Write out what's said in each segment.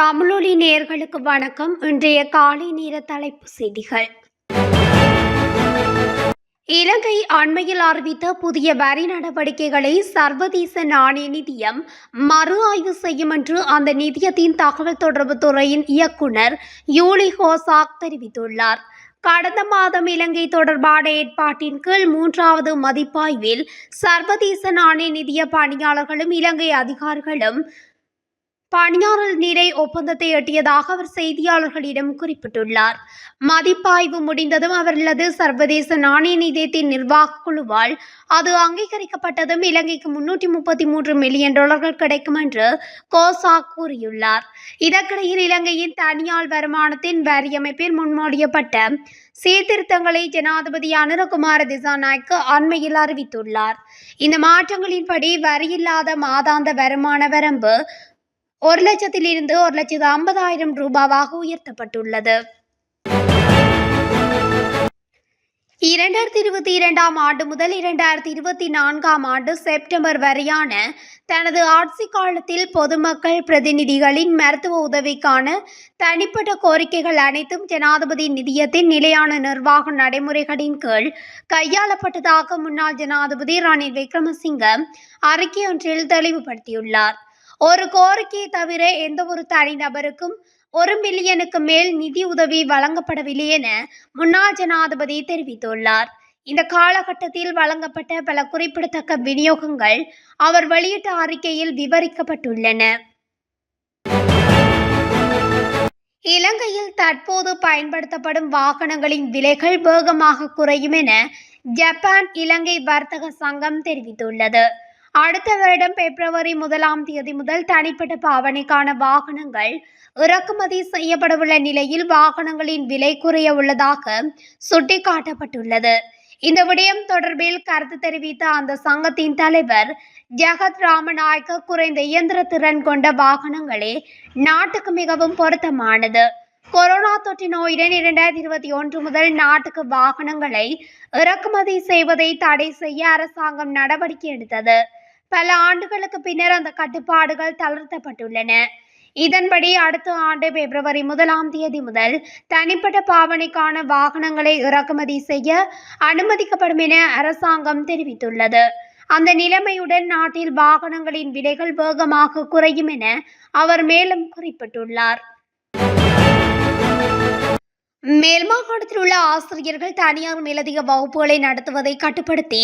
தமிழொலி நேயர்களுக்கு வணக்கம். இன்றைய காலை நேர தலைப்புச் செய்திகள். இலங்கை அண்மையில் அறிவித்த புதிய வரி நடவடிக்கைகளை சர்வதேச நாணய நிதியம் மறு ஆய்வு செய்யும் என்று அந்த நிதியத்தின் தகவல் தொடர்பு துறையின் இயக்குனர் யூலி ஹோசாக் தெரிவித்துள்ளார். கடந்த மாதம் இலங்கை தொடர்பான ஏற்பாட்டின் கீழ் 3வது மதிப்பாய்வில் சர்வதேச நாணய நிதிய பணியாளர்களும் இலங்கை அதிகாரிகளும் பணியாளர் நிலை ஒப்பந்தத்தை எட்டியதாக அவர் செய்தியாளர்களிடம் குறிப்பிட்டுள்ளார். மதிப்பாய்வு முடிந்ததும் அவர்களது சர்வதேச நாணய நிதியத்தின் நிர்வாக குழுவால் அது அங்கீகரிக்கப்பட்டதும் இலங்கைக்கு $333 மில்லியன் கிடைக்கும் என்று கோசாக் கூறியுள்ளார். இதற்கிடையில் இலங்கையின் தனியார் வருமானத்தின் வரி அமைப்பில் முன்மொழியப்பட்ட சீர்திருத்தங்களை ஜனாதிபதி அனுரகுமார திசாநாயக்க அண்மையில் அறிவித்துள்ளார். இந்த மாற்றங்களின்படி வரியில்லாத மாதாந்த வருமான வரம்பு 1,00,000 இருந்து 1,50,000 ரூபாவாக உயர்த்தப்பட்டுள்ளது. 2022 ஆண்டு முதல் 2024 ஆண்டு செப்டம்பர் வரையான தனது ஆட்சி காலத்தில் பொதுமக்கள் பிரதிநிதிகளின் மருத்துவ உதவிக்கான தனிப்பட்ட கோரிக்கைகள் அனைத்தும் ஜனாதிபதி நிதியத்தின் நிலையான நிர்வாக நடைமுறைகளின் கீழ் கையாளப்பட்டதாக முன்னாள் ஜனாதிபதி ரணில் விக்ரமசிங்க அறிக்கையொன்றில் தெளிவுபடுத்தியுள்ளார். ஒரு கோரிக்கையை தவிர எந்த ஒரு தனிநபருக்கும் 1 மில்லியனுக்கு மேல் நிதி உதவி வழங்கப்படவில்லை என முன்னாள் ஜனாதிபதி தெரிவித்துள்ளார். இந்த காலகட்டத்தில் வழங்கப்பட்ட பல குறிப்பிடத்தக்க விநியோகங்கள் அவர் வெளியிட்ட அறிக்கையில் விவரிக்கப்பட்டுள்ளன. இலங்கையில் தற்போது பயன்படுத்தப்படும் வாகனங்களின் விலைகள் வேகமாக குறையும் என ஜப்பான் இலங்கை வர்த்தக சங்கம் தெரிவித்துள்ளது. அடுத்த வருடம் பிப்ரவரி 1 முதல் தனிப்பட்ட பாவனைக்கான வாகனங்கள் இறக்குமதி செய்யப்படவுள்ள நிலையில் வாகனங்களின் விலை குறைய உள்ளதாக சுட்டிக்காட்டப்பட்டுள்ளது. இந்த விடயம் தொடர்பில் கருத்து தெரிவித்த அந்த சங்கத்தின் தலைவர் ஜெகத் ராமநாயக்க குறைந்த இயந்திர திறன் கொண்ட வாகனங்களே நாட்டுக்கு மிகவும் பொருத்தமானது. கொரோனா தொற்று நோயுடன் 2021 முதல் நாட்டுக்கு வாகனங்களை இறக்குமதி செய்வதை தடை செய்ய அரசாங்கம் நடவடிக்கை எடுத்தது. பல ஆண்டுகளுக்கு பின்னர் அந்த கட்டுப்பாடுகள் தளர்த்தப்பட்டுள்ளன. இதன்படி அடுத்த ஆண்டு பிப்ரவரி 1 முதல் தனிப்பட்ட பாவனைக்கான வாகனங்களை இறக்குமதி செய்ய அனுமதிக்கப்படும் என அரசாங்கம் தெரிவித்துள்ளது. அந்த நிலைமையுடன் நாட்டில் வாகனங்களின் விலைகள் வேகமாக குறையும் என அவர் மேலும் குறிப்பிட்டுள்ளார். மேல் மாகாணத்தில் உள்ள ஆசிரியர்கள் தனியார் மேலதிக வகுப்புகளை நடத்துவதை கட்டுப்படுத்தி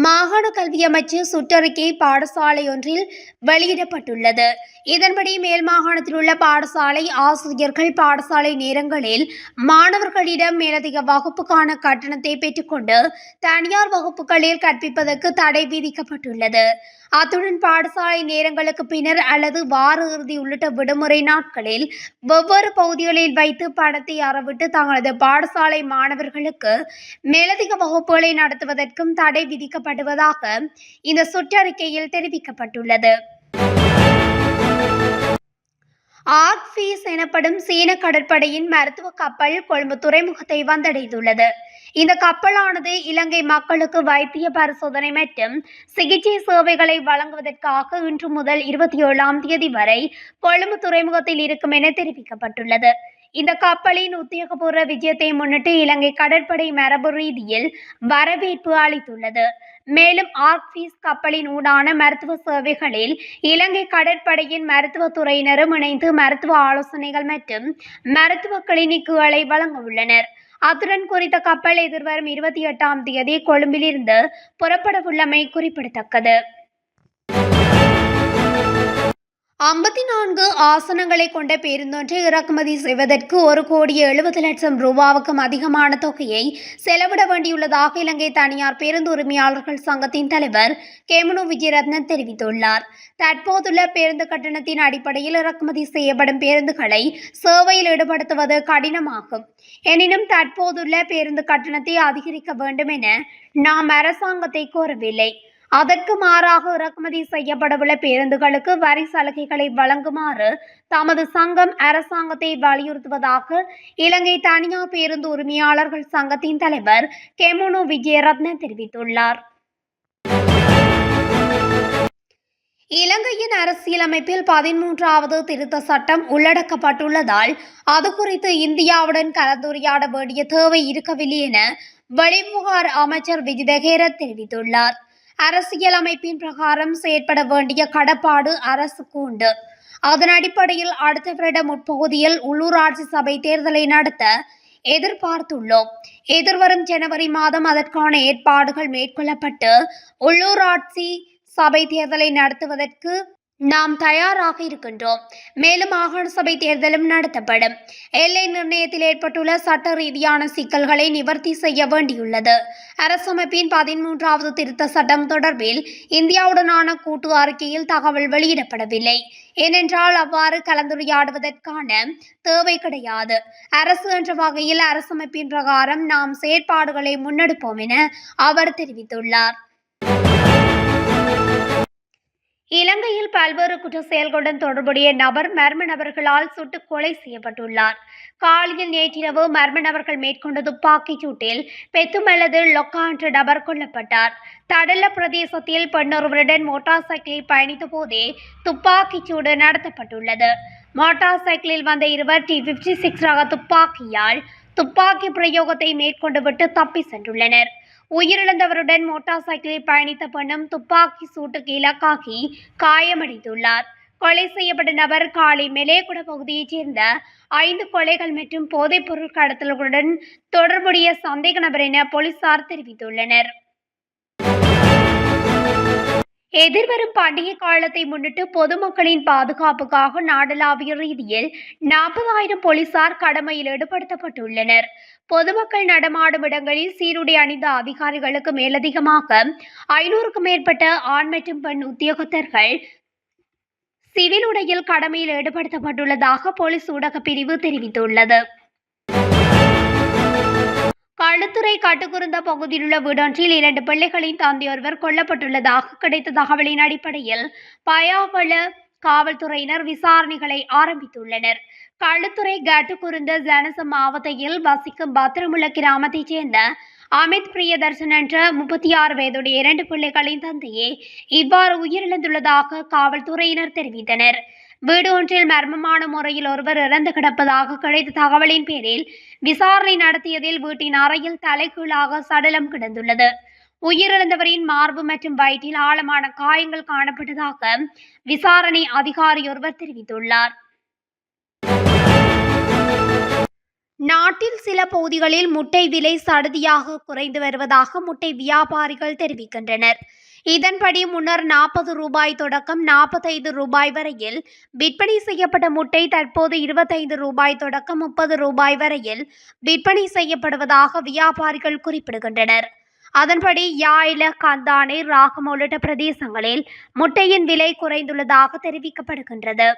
மாகாண கல்வி அமைச்சு சுற்றறிக்கை பாடசாலை ஒன்றில் வெளியிடப்பட்டுள்ளது. இதன்படி மேல் மாகாணத்தில் உள்ள பாடசாலை ஆசிரியர்கள் பாடசாலை நேரங்களில் மாணவர்களிடம் மேலதிக வகுப்புக்கான கட்டணத்தை பெற்றுக்கொண்டு தனியார் வகுப்புகளில் கற்பிப்பதற்கு தடை விதிக்கப்பட்டுள்ளது. அத்துடன் பாடசாலை நேரங்களுக்கு பின்னர் அல்லது வார இறுதி உள்ளிட்ட விடுமுறை நாட்களில் வெவ்வேறு பகுதிகளில் வைத்து பணத்தை அறவிட்டு தங்களது பாடசாலை மாணவர்களுக்கு மேலதிக வகுப்புகளை நடத்துவதற்கும் தடை விதிக்கப்படுவதாக இந்த சுற்றறிக்கையில் தெரிவிக்கப்பட்டுள்ளது. ஆர்க்ஃபீஸ் எனப்படும் சீன கடற்படையின் மருத்துவ கப்பல் கொழும்பு துறைமுகத்தை வந்தடைந்துள்ளது. இந்த கப்பலானது இலங்கை மக்களுக்கு வைத்திய பரிசோதனை மற்றும் சிகிச்சை சேவைகளை வழங்குவதற்காக இன்று முதல் 27 வரை கொழும்பு துறைமுகத்தில் இருக்கும் என தெரிவிக்கப்பட்டுள்ளது. இந்த கப்பலின் உத்தியோகபூர்வ விஜயத்தை முன்னிட்டு இலங்கை கடற்படை மரபு ரீதியில் வரவேற்பு அளித்துள்ளது. மேலும் ஆர்க்ஃபீஸ் கப்பலின் ஊடான மருத்துவ சேவைகளில் இலங்கை கடற்படையின் மருத்துவத்துறையினரும் இணைந்து மருத்துவ ஆலோசனைகள் மற்றும் மருத்துவ கிளினிக்குகளை வழங்க உள்ளனர். அத்துடன் குறித்த கப்பல் எதிர்வரும் 28 கொழும்பிலிருந்து புறப்படவுள்ளமை குறிப்பிடத்தக்கது. 54 ஆசனங்களை கொண்ட பேருந்தொன்றை இறக்குமதி செய்வதற்கு 1,70,00,000 ரூபாவுக்கும் அதிகமான தொகையை செலவிட வேண்டியுள்ளதாக இலங்கை தனியார் பேருந்து உரிமையாளர்கள் சங்கத்தின் தலைவர் கேமுனு விஜயரத்ன தெரிவித்துள்ளார். தற்போதுள்ள பேருந்து கட்டணத்தின் அடிப்படையில் இறக்குமதி செய்யப்படும் பேருந்துகளை சேவையில் ஈடுபடுத்துவது கடினமாகும். எனினும் தற்போதுள்ள பேருந்து கட்டணத்தை அதிகரிக்க வேண்டும் என நாம் அரசாங்கத்தை கோரவில்லை. அதற்கு மாறாக இறக்குமதி செய்யப்படவுள்ள பேருந்துகளுக்கு வரி சலுகைகளை வழங்குமாறு தமது சங்கம் அரசாங்கத்தை வலியுறுத்துவதாக இலங்கை தனியார் பேருந்து உரிமையாளர்கள் சங்கத்தின் தலைவர் கேமுனு விஜயரத்ன தெரிவித்துள்ளார். இலங்கையின் அரசியலமைப்பில் 13வது திருத்த சட்டம் உள்ளடக்கப்பட்டுள்ளதால் அது குறித்து இந்தியாவுடன் கலந்துரையாட வேண்டிய தேவை இருக்கவில்லை என வெளிவிவகார அமைச்சர் விஜித ஹேரத் தெரிவித்துள்ளார். அரசியலமைப்பின் பிரகாரம் செயற்பட வேண்டிய கடப்பாடு அரசுக்கு உண்டு. அதன் அடிப்படையில் அடுத்த வருட முற்பகுதியில் உள்ளூராட்சி சபை தேர்தலை நடத்த எதிர்பார்த்துள்ளோம். எதிர்வரும் ஜனவரி மாதம் அதற்கான ஏற்பாடுகள் மேற்கொள்ளப்பட்டு உள்ளூராட்சி சபை தேர்தலை நடத்துவதற்கு நாம் தயாராக இருக்கின்றோம். மேலும் மாகாண சபை தேர்தலும் நடத்தப்படும். எல்லை நிர்ணயத்தில் ஏற்பட்டுள்ள சட்ட ரீதியான சிக்கல்களை நிவர்த்தி செய்ய வேண்டியுள்ளது. அரசமைப்பின் 13வது திருத்த சட்டம் தொடர்பில் இந்தியாவுடனான கூட்டு அறிக்கையில் தகவல் வெளியிடப்படவில்லை. ஏனென்றால் அவ்வாறு கலந்துரையாடுவதற்கான தேவை கிடையாது. அரசு என்ற வகையில் அரசமைப்பின் பிரகாரம் நாம் செயற்பாடுகளை முன்னெடுப்போம் என அவர் தெரிவித்துள்ளார். இலங்கையில் பல்வேறு குற்ற செயல்களுடன் தொடர்புடைய நபர் மர்ம நபர்களால் சுட்டுக் கொலை செய்யப்பட்டுள்ளார். காலையில் நேற்றிரவு மர்ம நபர்கள் மேற்கொண்ட துப்பாக்கிச் சூட்டில் பெத்துமல்லது லொக்கா என்ற நபர் கொல்லப்பட்டார். தடல பிரதேசத்தில் பெண்ணொருவருடன் மோட்டார் சைக்கிளில் பயணித்த போதே துப்பாக்கிச் சூடு நடத்தப்பட்டுள்ளது. மோட்டார் சைக்கிளில் வந்த இருவர் T56 ரக துப்பாக்கியால் துப்பாக்கி பிரயோகத்தை மேற்கொண்டுவிட்டு தப்பி சென்றுள்ளனர். உயிரிழந்தவருடன் மோட்டார் சைக்கிளில் பயணித்த பெண்ணும் துப்பாக்கி சூட்டுக்கு இலக்காகி காயமடைந்துள்ளார். கொலை செய்யப்பட்ட நபர் காலி மெலேகுட பகுதியைச் சேர்ந்த 5 கொலைகள் மற்றும் போதைப்பொருள் கடத்தல்களுடன் தொடர்புடைய சந்தேக நபர் என போலீசார் தெரிவித்துள்ளனர். எதிர்வரும் பண்டிகை காலத்தை முன்னிட்டு பொதுமக்களின் பாதுகாப்புக்காக நாடளாவிய ரீதியில் 40,000 போலீசார் கடமையில் ஈடுபடுத்தப்பட்டுள்ளனர். பொதுமக்கள் நடமாடும் இடங்களில் சீருடை அணிந்த அதிகாரிகளுக்கு மேலதிகமாக 500க்கும் மேற்பட்ட ஆண் மற்றும் பெண் உத்தியோகத்தர்கள் சிவில் உடையில் கடமையில் ஈடுபடுத்தப்பட்டுள்ளதாக போலீஸ் ஊடகப் பிரிவு தெரிவித்துள்ளது. களுத்துறை கட்டுக்குருந்த பகுதியில் உள்ள வீடொன்றில் 2 பிள்ளைகளின் தந்தையொருவர் கொல்லப்பட்டுள்ளதாக கிடைத்த தகவலின் அடிப்படையில் பயாவள காவல்துறையினர் விசாரணைகளை ஆரம்பித்துள்ளனர். களுத்துறை கட்டுக்குருந்த ஜனச மாவட்டத்தில் வசிக்கும் பத்திரமுள்ள கிராமத்தைச் சேர்ந்த அமித் பிரியதர்சன் என்ற 36 வயதுடைய 2 பிள்ளைகளின் தந்தையே இவ்வாறு உயிரிழந்துள்ளதாக காவல்துறையினர் தெரிவித்தனர். வீடு ஒன்றில் மர்மமான முறையில் ஒருவர் இறந்து கிடப்பதாக கிடைத்த தகவலின் பேரில் விசாரணை நடத்தியதில் வீட்டின் அறையில் தலைகீழாக சடலம் கிடந்துள்ளது. உயிரிழந்தவரின் மார்பு மற்றும் வயிற்றில் ஆழமான காயங்கள் காணப்பட்டதாக விசாரணை அதிகாரி ஒருவர் தெரிவித்துள்ளார். நாட்டில் சில பகுதிகளில் முட்டை விலை சடுதியாக குறைந்து வருவதாக முட்டை வியாபாரிகள் தெரிவிக்கின்றனர். இதன்படி முன்னர் 40 ரூபாய் தொடக்கம் 45 ரூபாய் வரையில் விற்பனை செய்யப்பட்ட முட்டை தற்போது 25 ரூபாய் தொடக்கம் 30 ரூபாய் வரையில் விற்பனை செய்யப்படுவதாக வியாபாரிகள் குறிப்பிடுகின்றனர். அதன்படி யாயில, கந்தானை, ராகம் உள்ளிட்ட பிரதேசங்களில் முட்டையின் விலை குறைந்துள்ளதாக தெரிவிக்கப்படுகின்றது.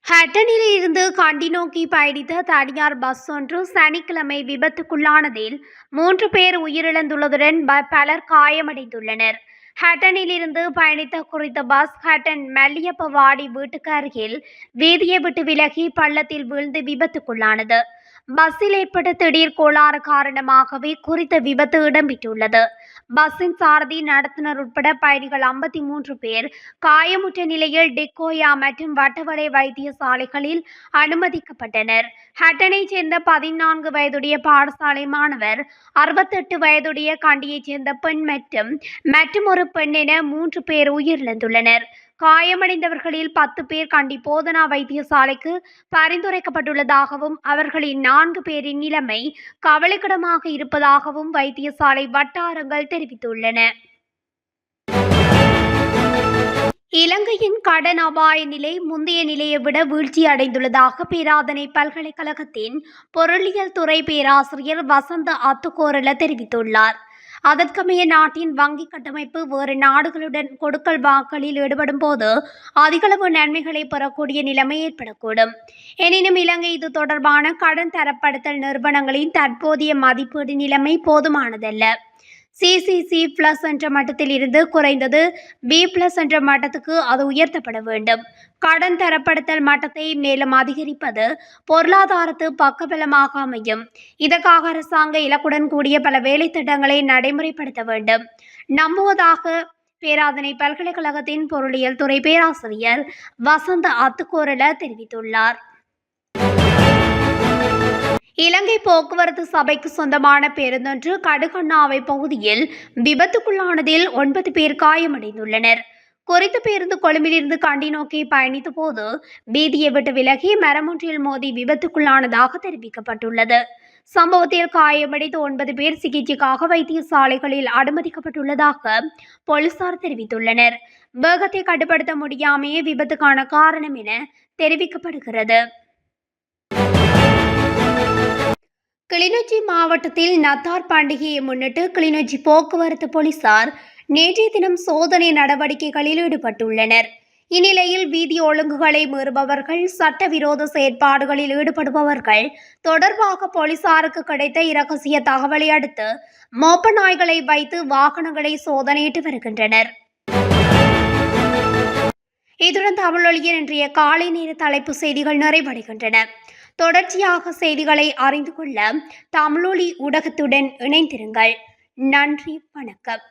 ஹட்டனில் இருந்து கண்டி நோக்கி பயணித்த தனியார் பஸ் ஒன்று சனிக்கிழமை விபத்துக்குள்ளானதில் 3 பேர் உயிரிழந்துள்ளதுடன் பலர் காயமடைந்துள்ளனர். ஹட்டனில் இருந்து பயணித்த குறித்த பஸ் ஹட்டன் மல்லியப்பவாடி வீட்டுக்கு அருகில் வீதியை விட்டு விலகி பள்ளத்தில் வீழ்ந்து விபத்துக்குள்ளானது. பஸ்ஸில் ஏற்பட்ட திடீர் கோளாறு காரணமாகவே குறித்த விபத்து இடம்பெற்றுள்ளது. பஸ்ஸின் சாரதி, நடத்துனர் உட்பட பயணிகள் 53 பேர் காயமுற்ற நிலையில் டிக்கோயா மற்றும் வட்டவடை வைத்தியசாலைகளில் அனுமதிக்கப்பட்டனர். ஹட்டனைச் சேர்ந்த 14 வயதுடைய பாடசாலை மாணவர், 68 வயதுடைய கண்டியைச் சேர்ந்த பெண் மற்றும் ஒரு பெண் என 3 பேர் உயிரிழந்துள்ளனர். காயமடைந்தவர்களில் 10 பேர் கண்டி போதனா வைத்தியசாலைக்கு பரிந்துரைக்கப்பட்டுள்ளதாகவும் அவர்களின் 4 பேரின் நிலைமை கவலைக்கிடமாக இருப்பதாகவும் வைத்தியசாலை வட்டாரங்கள் தெரிவித்துள்ளன. இலங்கையின் கடன் அபாய நிலை முந்தைய நிலையை விட வீழ்ச்சி அடைந்துள்ளதாக பேராதனை பல்கலைக்கழகத்தின் பொருளியல் துறை பேராசிரியர் வசந்த அத்துக்கோரல தெரிவித்துள்ளார். அதற்கமைய நாட்டின் வங்கி கட்டமைப்பு வேறு நாடுகளுடன் கொடுக்கல் வாங்கலில் ஈடுபடும் போது அதிகளவு நன்மைகளை பெறக்கூடிய நிலைமை ஏற்படக்கூடும். எனினும் இலங்கை இது தொடர்பான கடன் தரப்படுத்தல் நிறுவனங்களின் தற்போதைய மதிப்பீடு நிலைமை போதுமானதல்ல. CCC+ என்ற மட்டத்தில் இருந்து குறைந்தது B+ என்ற மட்டத்துக்கு அது உயர்த்தப்பட வேண்டும். கடன் தரப்படுத்தல் மட்டத்தை மேலும் அதிகரிப்பது பொருளாதாரத்து பக்கபலமாக அமையும். இதற்காக அரசாங்க இலக்குடன் கூடிய பல வேலை திட்டங்களை நடைமுறைப்படுத்த வேண்டும். நம்புவதாக பேராதனை பல்கலைக்கழகத்தின் பொருளியல் துறை பேராசிரியர் வசந்த அத்துக்கோரல தெரிவித்துள்ளார். இலங்கை போக்குவரத்து சபைக்கு சொந்தமான பேருந்தொன்று கடுகண்ணாவை பகுதியில் விபத்துக்குள்ளானதில் 9 பேர் காயமடைந்துள்ளனர். குறித்த பேருந்து கொழும்பிலிருந்து கண்டி நோக்கி பயணித்த போது வீதியை விட்டு விலகி மரமொன்றில் மோதி விபத்துக்குள்ளானதாக தெரிவிக்கப்பட்டுள்ளது. சம்பவத்தில் காயமடைந்த 9 பேர் சிகிச்சைக்காக வைத்தியசாலைகளில் அனுமதிக்கப்பட்டுள்ளதாக போலீசார் தெரிவித்துள்ளனர். வேகத்தை கட்டுப்படுத்த முடியாமையே விபத்துக்கான காரணம் என தெரிவிக்கப்படுகிறது. கிளிநொச்சி மாவட்டத்தில் நத்தார் பண்டிகையை முன்னிட்டு கிளிநொச்சி போக்குவரத்து போலீசார் நேற்றைய தினம் சோதனை நடவடிக்கைகளில் ஈடுபட்டுள்ளனர். இந்நிலையில் வீதி ஒழுங்குகளை மீறுபவர்கள், சட்டவிரோத செயற்பாடுகளில் ஈடுபடுபவர்கள் தொடர்பாக போலீசாருக்கு கிடைத்த இரகசிய தகவலை அடுத்து மோப்ப நாய்களை வைத்து வாகனங்களை சோதனையிட்டு வருகின்றனர். இத்துடன் தமிழொலியின் இன்றைய காலை நேர தலைப்பு செய்திகள் நிறைவடைகின்றன. தொடர்ச்சியாக செய்திகளை அறிந்து கொள்ள தமிழொலி ஊடகத்துடன் இணைந்திருங்கள். நன்றி, வணக்கம்.